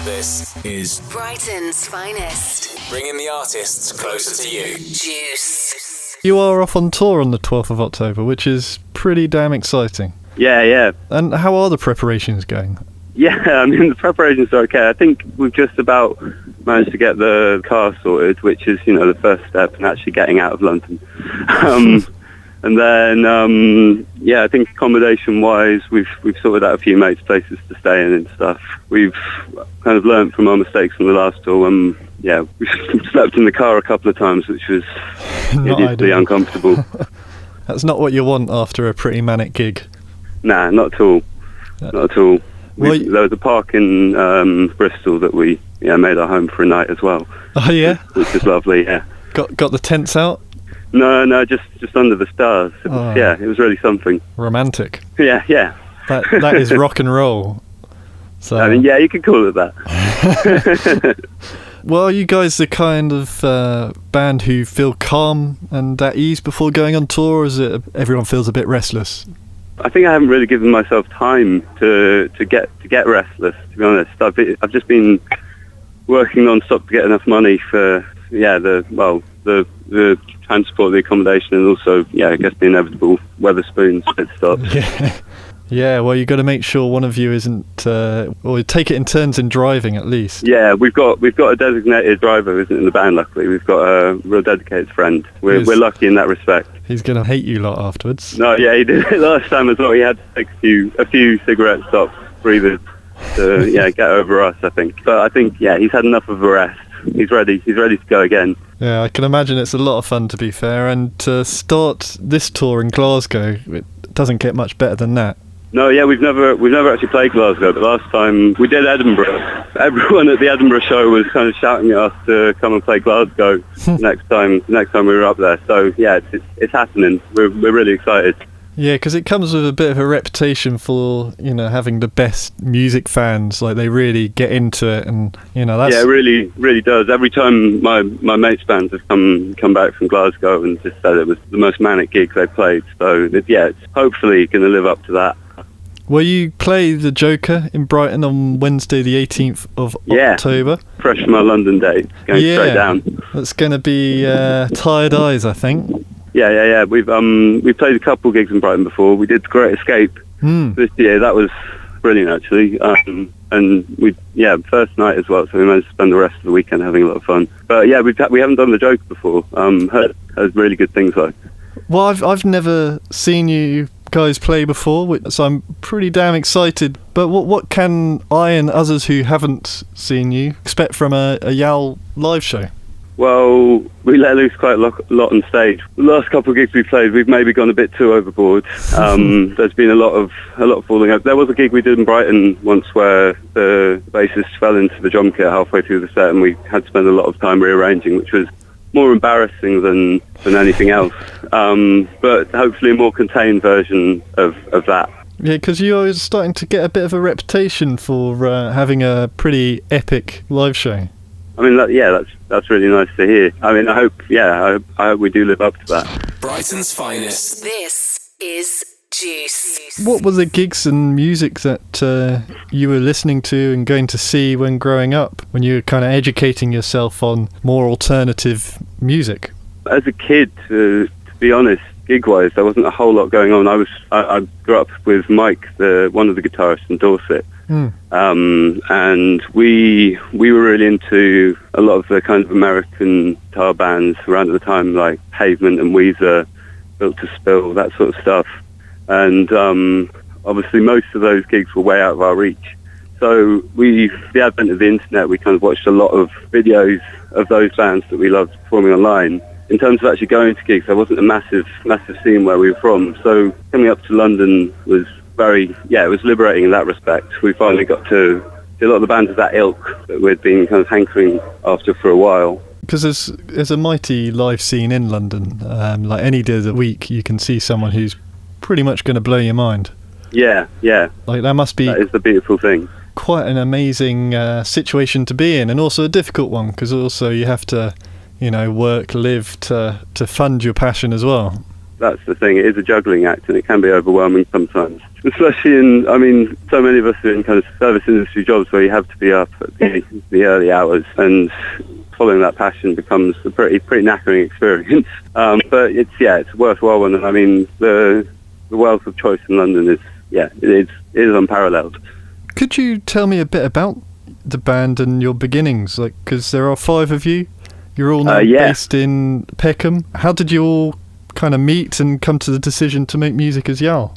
This is Brighton's Finest. Bringing the artists closer to you. Juice. You are off on tour on the 12th of October, which is pretty damn exciting. Yeah. And how are the preparations going? Yeah, I mean, the preparations are okay. I think we've just about managed to get the car sorted, which is, the first step in actually getting out of London. And then, I think accommodation-wise, we've sorted out a few mates' places to stay in and stuff. We've kind of learnt from our mistakes from the last tour. We slept in the car a couple of times, which was hideously uncomfortable. That's not what you want after a pretty manic gig. Nah, not at all. Not at all. There was a park in Bristol that we made our home for a night as well. Oh, yeah? Which is lovely, yeah. Got the tents out? No, just under the stars. It was really something. Romantic. Yeah. That is rock and roll. So, I mean, yeah, you could call it that. Well, are you guys the kind of band who feel calm and at ease before going on tour, or is it everyone feels a bit restless? I think I haven't really given myself time to get restless, to be honest. I've just been working non-stop to get enough money for the transport, the accommodation, and also I guess the inevitable Wetherspoons pit stop. Yeah, well, you've got to make sure one of you isn't, or take it in turns in driving at least. Yeah, we've got a designated driver who isn't in the band, luckily. We've got a real dedicated friend. We're lucky in that respect. He's going to hate you lot afterwards. No, yeah, he did it last time as well. He had to take a few cigarette stops, breathers, to get over us, I think. But I think, he's had enough of a rest. He's ready to go again. Yeah, I can imagine it's a lot of fun, to be fair, and to start this tour in Glasgow, it doesn't get much better than that. No, yeah, we've never actually played Glasgow. The last time we did Edinburgh, everyone at the Edinburgh show was kind of shouting at us to come and play Glasgow next time we were up there. So yeah, it's happening. We're really excited. Yeah, because it comes with a bit of a reputation for having the best music fans. Like, they really get into it, and that's... Yeah, it really does. Every time my mates' bands have come back from Glasgow and just said it was the most manic gig they played. So it's hopefully going to live up to that. Well, you play the Joker in Brighton on Wednesday the 18th of October. Fresh from our London date, going straight down. That's going to be Tired Eyes, I think. Yeah. We've played a couple gigs in Brighton before. We did Great Escape this year. That was brilliant, actually. And first night as well, so we managed to spend the rest of the weekend having a lot of fun. But yeah, we haven't done the Joker before. Heard really good things though. Well, I've never seen you guys play before, so I'm pretty damn excited. But what can I and others who haven't seen you expect from a Yowl live show? Well, we let loose quite a lot on stage. The last couple of gigs we played, we've maybe gone a bit too overboard. There's been a lot of falling out. There was a gig we did in Brighton once where the bassist fell into the drum kit halfway through the set, and we had to spend a lot of time rearranging, which was more embarrassing than anything else. But hopefully a more contained version of that. Yeah, because you're starting to get a bit of a reputation for having a pretty epic live show. I mean, that's really nice to hear. I mean, I hope we do live up to that. Brighton's Finest. This is Juice. What were the gigs and music that you were listening to and going to see when growing up, when you were kind of educating yourself on more alternative music? As a kid, to be honest, gig-wise, there wasn't a whole lot going on. I grew up with Mike, one of the guitarists in Dorset. And we were really into a lot of the kind of American guitar bands around at the time, like Pavement and Weezer, Built to Spill, that sort of stuff. And obviously most of those gigs were way out of our reach. So the advent of the internet, we kind of watched a lot of videos of those bands that we loved performing online. In terms of actually going to gigs, there wasn't a massive scene where we were from. So coming up to London was it was liberating in that respect. We finally got to see a lot of the bands of that ilk that we'd been kind of hankering after for a while. Because there's a mighty live scene in London. Like any day of the week, you can see someone who's pretty much going to blow your mind. Yeah. Like that is the beautiful thing. Quite an amazing situation to be in, and also a difficult one, because also you have to, work, live to fund your passion as well. That's the thing. It is a juggling act, and it can be overwhelming sometimes, to especially so many of us are in kind of service industry jobs where you have to be up at the early hours, and following that passion becomes a pretty knackering experience. But it's a worthwhile one. And I mean, the wealth of choice in London is unparalleled. Could you tell me a bit about the band and your beginnings? Like, because there are 5 of you. You're all now based in Peckham. How did you all kind of meet and come to the decision to make music as Yowl?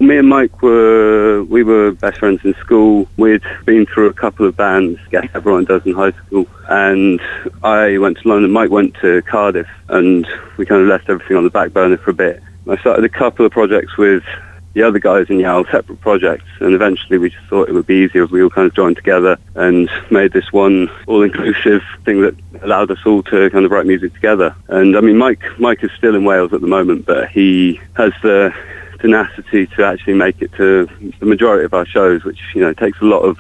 Me and Mike were best friends in school. We'd been through a couple of bands, everyone does in high school, and I went to London, Mike went to Cardiff, and we kind of left everything on the back burner for a bit. I started a couple of projects with the other guys in Yowl, separate projects, and eventually we just thought it would be easier if we all kind of joined together and made this one all-inclusive thing that allowed us all to kind of write music together. And I mean, Mike is still in Wales at the moment, but he has the tenacity to actually make it to the majority of our shows, which takes a lot of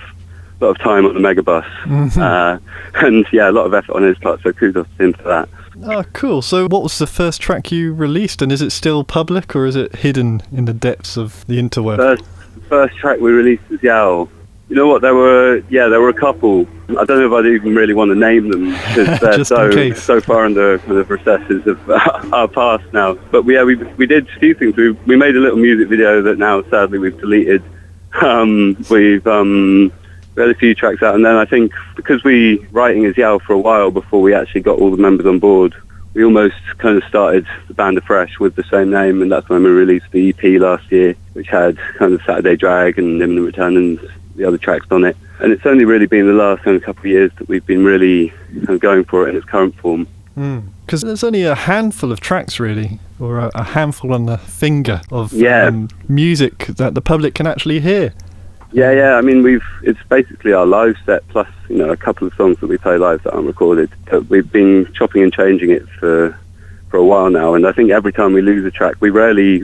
time on the megabus, and a lot of effort on his part. So kudos to him for that. Oh, cool. So what was the first track you released, and is it still public or is it hidden in the depths of the interweb? First track we released was Yowl. You know what? There were a couple. I don't know if I'd even really want to name them because they're so far in the recesses of our past now. But we did a few things. We made a little music video that now sadly we've deleted. We had a few tracks out, and then I think because we writing as Yowl for a while before we actually got all the members on board, we almost kind of started the band afresh with the same name, and that's when we released the EP last year, which had kind of Saturday Drag and Imminent Return and the other tracks on it. And it's only really been the last kind of couple of years that we've been really kind of going for it in its current form. Because there's only a handful of tracks really, or a handful on the finger of music that the public can actually hear. Yeah. I mean, it's basically our live set plus, a couple of songs that we play live that aren't recorded. But we've been chopping and changing it for a while now, and I think every time we lose a track, we rarely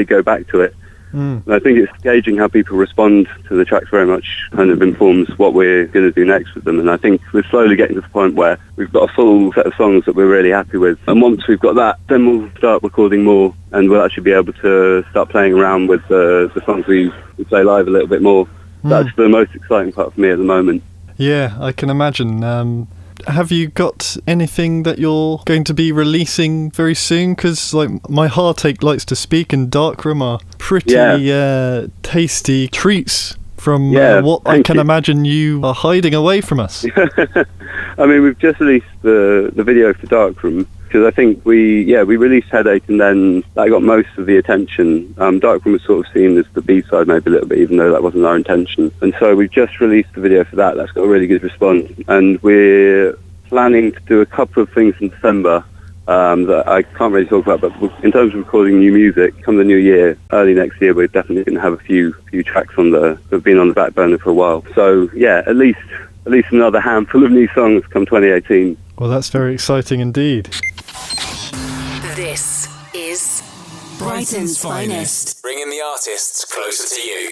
go back to it. And I think it's gauging how people respond to the tracks very much kind of informs what we're going to do next with them. And I think we're slowly getting to the point where we've got a full set of songs that we're really happy with. And once we've got that, then we'll start recording more, and we'll actually be able to start playing around with the songs we play live a little bit more. That's the most exciting part for me at the moment. Yeah, I can imagine. Have you got anything that you're going to be releasing very soon? Because My Heartache Likes to Speak and Darkroom are pretty tasty treats from what I can imagine you are hiding away from us. I mean, we've just released the video for Darkroom, because I think we released Headache, and then that got most of the attention. Darkroom was sort of seen as the B-side maybe a little bit, even though that wasn't our intention. And so we've just released the video for that. That's got a really good response. And we're planning to do a couple of things in December that I can't really talk about, but in terms of recording new music, come the new year, early next year, we're definitely going to have a few tracks that have been on the back burner for a while. So, at least another handful of new songs come 2018. Well, that's very exciting indeed. This is Brighton's Finest. Bringing the artists closer to you.